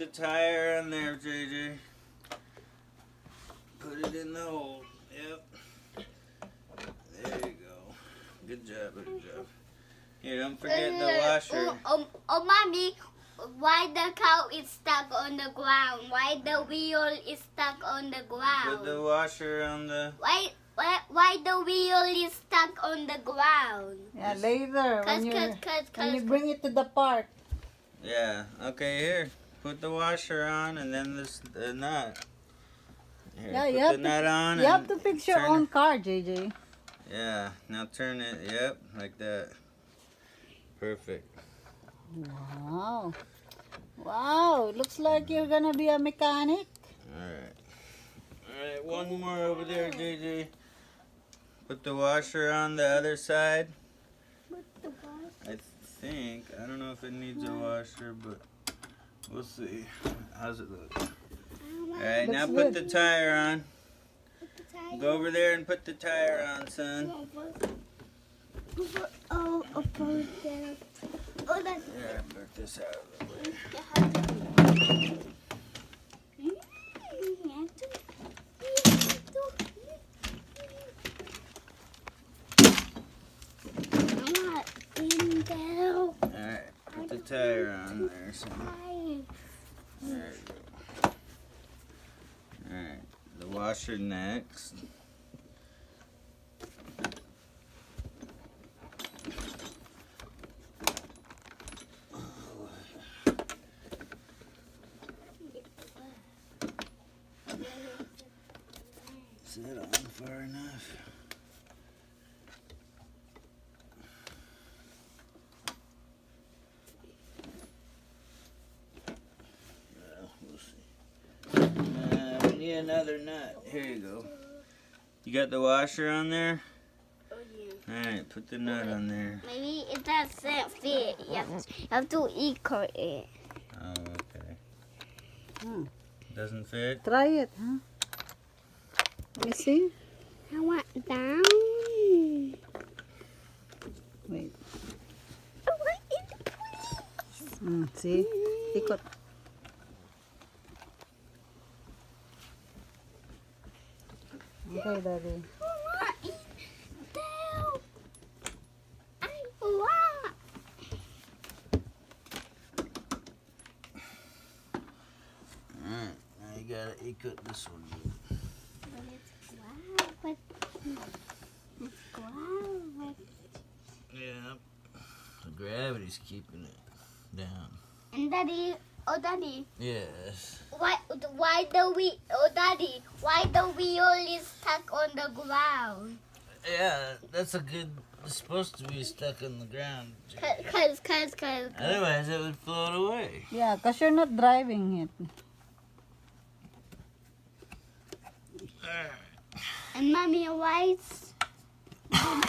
The tire on there, JJ. Put it in the hole. Yep. There you go. Good job, good job. Here, don't forget the washer. Mommy, why the cow is stuck on the ground? Why the wheel is stuck on the ground? Put the washer on the... Why the wheel is stuck on the ground? Yeah, later when you bring it to the park. Yeah, okay, here. Put the washer on and then the nut. Here, Yeah, put the nut on. You have to fix your own car, JJ. Yeah, now turn it, yep, like that. Perfect. Wow. Wow, looks like you're gonna be a mechanic. Alright. Alright, one more over there, JJ. Put the washer on the other side. I think, I don't know if it needs a washer, but we'll see. How's it look? Alright, now put the tire on. Go over there and put the tire on, son. There, put this out of the way. Alright, put the tire on there, son. There you go. Alright, the washer next. Is that on far enough? Well, we'll see. We need another nut. Here you go. You got the washer on there? Oh, yeah. Alright, put the nut on there. Maybe it doesn't fit. You have to equal it. Oh, okay. Doesn't fit? Try it, huh? Let me see. I want down. Wait. I want it, please. See? Ikot. Okay, Daddy. I want it down. I want. Alright, now you gotta equal this one. But it's wow. Yeah. The gravity's keeping it down. And Daddy, Yes. why the wheel is stuck on the ground? Yeah, that's a good... It's supposed to be stuck on the ground. Cause. Otherwise, it would float away. Yeah, because you're not driving it. And Mommy, why it's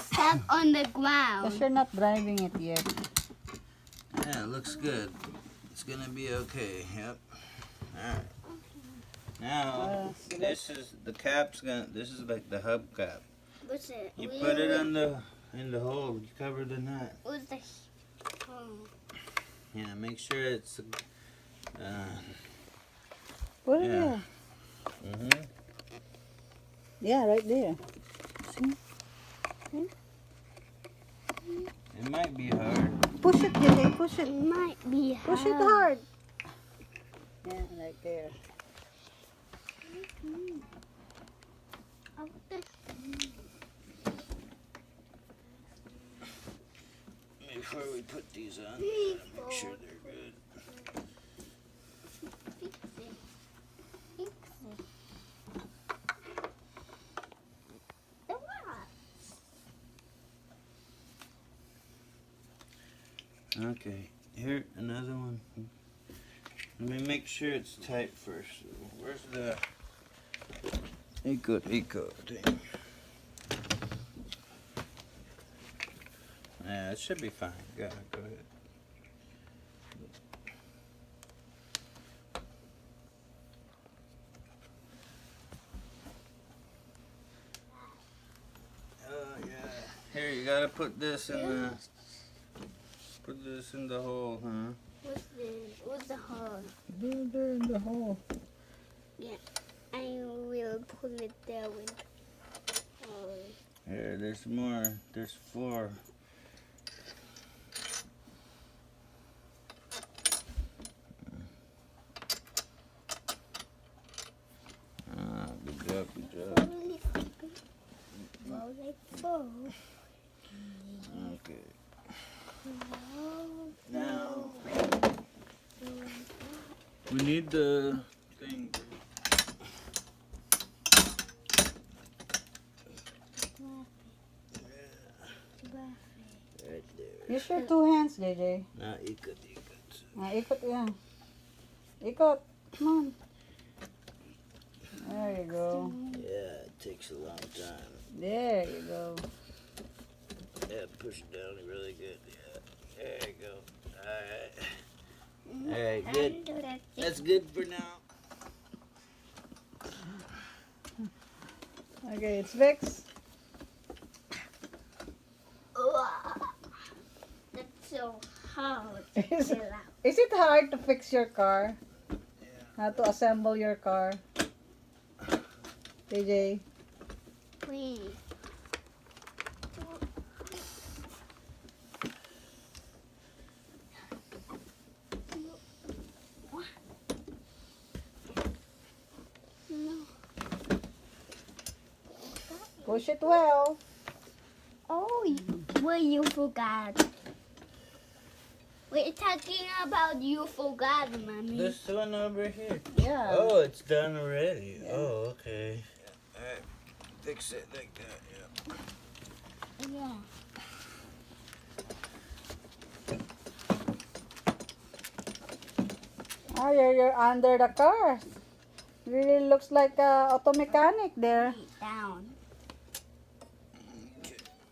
stuck on the ground? Because you're not driving it yet. Yeah, it looks good. It's gonna be okay. Yep. Alright. Now, this is the cap's gonna... This is like the hubcap. What's it? You put it in the hole. You cover the nut. What's the? Yeah, make sure it's... Put it Yeah. there. Yeah, right there. See? It might be hard. Push it, JJ. Push it. It might be hard. Push it hard. Yeah, right there. Before we put these on, we gotta make sure they're good. Okay, here, another one. Let me make sure it's tight first. Where's the... Eco thing? Yeah, it should be fine. Go ahead. Oh, yeah. Here, you gotta put this in the... Put this in the hole, huh? What's the hole? There in the hole. Yeah, I will put it there with. Here, there's more. There's 4. Good job, good job. Okay. Now, we need the thing. Right there. Use your 2 hands, JJ. Now, ikot. Ikot yan. Ikot. Come on. There you go. Yeah, it takes a long time. There you go. Yeah, push it down really good. Yeah, there you go. All right, good. That's good for now. Okay, it's fixed. That's so hard. Is it hard to fix your car? How to assemble your car? JJ. Please. Push it well. Oh, well, you forgot. We're talking about you forgot, Mommy. This one over here. Yeah. Oh, it's done already. Yeah. Oh, okay. All right, fix it like that. Yeah. Yeah. Oh, you're under the car. Really looks like a auto mechanic there. Down.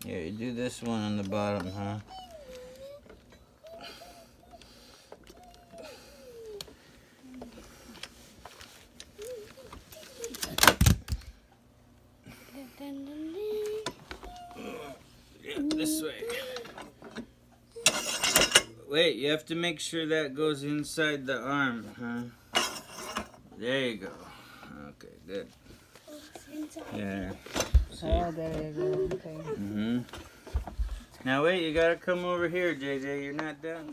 Yeah, you do this one on the bottom, huh? Yeah, this way. Wait, you have to make sure that goes inside the arm, huh? There you go. Okay, good. Yeah. See? Oh, there you go. Okay. Mm-hmm. Now wait, you gotta come over here, JJ. You're not done.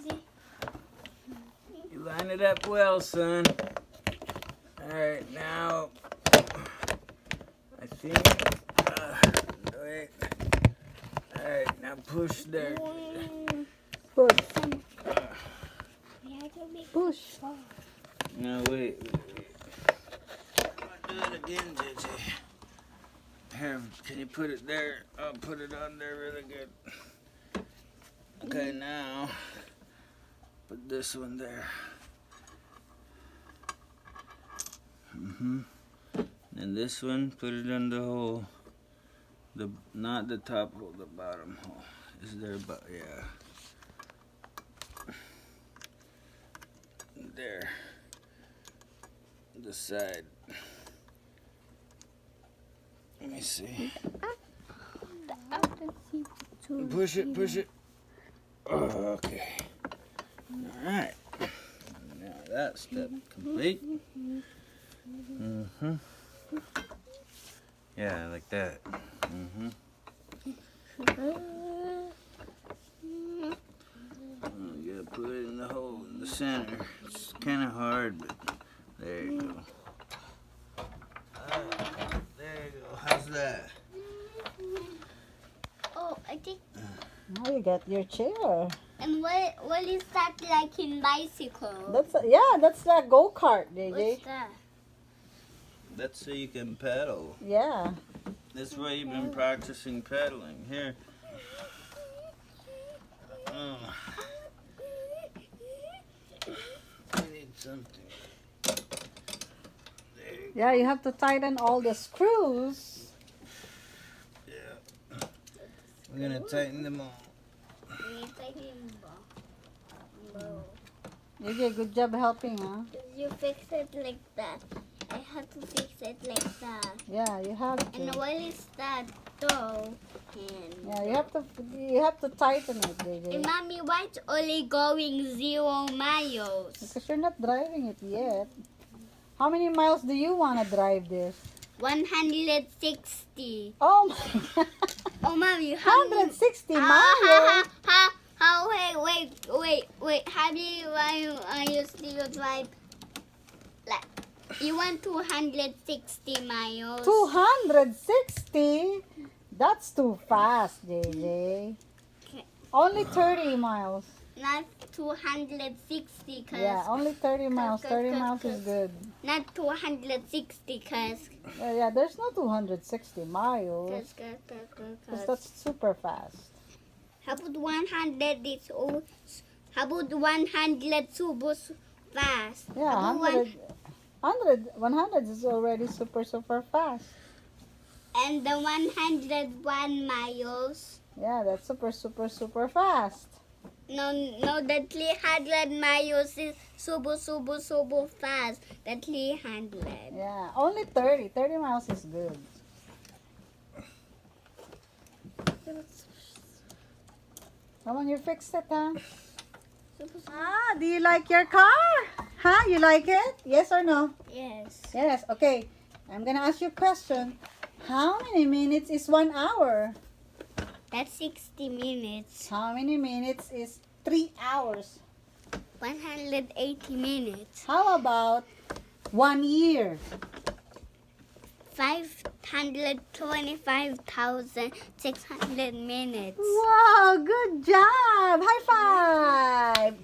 You line it up well, son. Alright, now I think wait. Alright, now push there. Push. Push. No, wait. I'm gonna do it again, JJ. Here, can you put it there? I'll put it on there really good. Okay, now put this one there. And this one, put it in the hole. Not the top hole, the bottom hole. Is there? Yeah. There. The side. Let me see. Push it, push it. Oh, okay. Alright. Now that step complete. Yeah, like that. You gotta put it in the hole in the center. It's kind of hard, but there you go. There you go. How's that? Oh, I think. Now you got your chair. And what is that like in bicycle? That's a go-kart, JJ. What's that? That's so you can pedal. Yeah. That's why you've been practicing pedaling. Here. Oh. I need something. There you Yeah, you have to tighten all the screws. go. Yeah. We're gonna tighten them all. JJ, good job helping, huh? You fix it like that. I have to fix it like that. Yeah, you have And to. what is that? stove. And Yeah, you have to tighten it, Hey, JJ. Mommy, why it's only going 0 miles? Because you're not driving it yet. How many miles do you want to drive this? 160. Oh my God. Oh, Mommy, how many? 160 Ah, miles? Wait. How do you still drive? Like, you want 260 miles? 260? That's too fast, JJ. Okay. Only 30 miles. Not 260, cause Yeah, only 30 miles. 30 cause- miles is good. not 260, cause Yeah, there's no 260 miles. Because that's super fast. how about 100 is how about 100 super fast? Yeah, How about 100 is already super fast. and the 101 miles. Yeah, that's super fast. No, the 300 miles is super fast. The 300. Yeah, only 30. 30 miles is good. Come on, you fixed it, huh? Ah, do you like your car? Huh? You like it? Yes or no? Yes. Yes, okay. I'm gonna ask you a question. How many minutes is 1 hour? That's 60 minutes. How many minutes is 3 hours? 180 minutes. How about 1 year? 525,600 minutes. Wow, good job! High five!